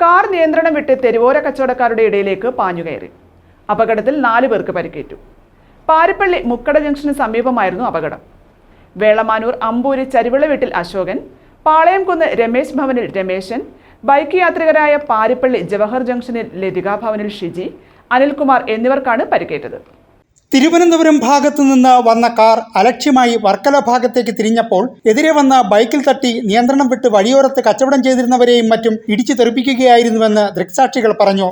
Car നിയന്ത്രണം വിട്ട് തെരുവോര കച്ചവടക്കാരുടെ ഇടയിലേക്ക് പാഞ്ഞുകയറി. അപകടത്തിൽ 4 പേർക്ക് പരിക്കേറ്റു. പാരിപ്പള്ളി മുക്കട ജംഗ്ഷന് സമീപമായിരുന്നു അപകടം. വേളമാനൂർ അമ്പൂരി ചരിവിള വീട്ടിൽ അശോകൻ, പാളയംകുന്ന് രമേശ് ഭവനിൽ രമേശൻ, ബൈക്ക് യാത്രികരായ പാരിപ്പള്ളി ജവഹർ ജംഗ്ഷനിൽ ലതിക ഭവനിൽ ഷിജി, അനിൽകുമാർ എന്നിവർക്കാണ് പരിക്കേറ്റത്. തിരുവനന്തപുരം ഭാഗത്തു നിന്ന് വന്ന കാർ അലക്ഷ്യമായി വർക്കല ഭാഗത്തേക്ക് തിരിഞ്ഞപ്പോൾ എതിരെ വന്ന ബൈക്കിൽ തട്ടി നിയന്ത്രണം വിട്ട് വഴിയോരത്ത് കച്ചവടം ചെയ്തിരുന്നവരെയും മറ്റും ഇടിച്ചു തെറിപ്പിക്കുകയായിരുന്നുവെന്ന് ദൃക്സാക്ഷികൾ പറഞ്ഞു.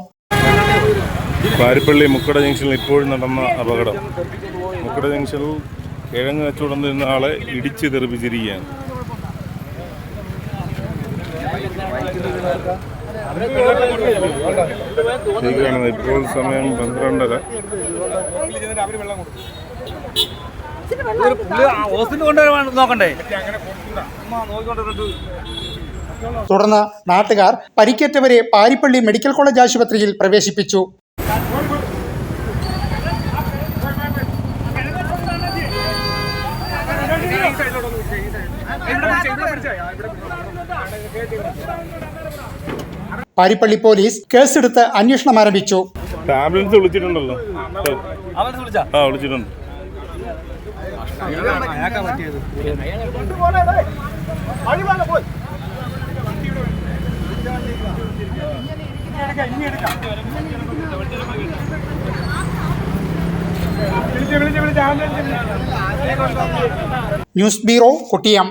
പാരിപ്പള്ളി മുക്കട ജംഗ്ഷനിൽ ഇപ്പോഴും നടന്ന അപകടം. മുക്കട ജംഗ്ഷനിൽ കിഴങ്ങ് കച്ചവടം ചെയ്യുന്ന ആളെ ഇടിച്ച് തെറിപ്പിച്ചിരിക്കുകയാണ്. ഇപ്പോൾ സമയം 12:30. തുടർന്ന് നാട്ടുകാർ പരിക്കേറ്റവരെ പാരിപ്പള്ളി മെഡിക്കൽ കോളേജ് ആശുപത്രിയിൽ പ്രവേശിപ്പിച്ചു. പാരിപ്പള്ളി പോലീസ് കേസെടുത്ത് അന്വേഷണം ആരംഭിച്ചു. ആംബുലൻസ് വിളിച്ചിട്ടുണ്ടല്ലോ. വിളിച്ചിട്ടുണ്ട്. News bureau, Kottiyam.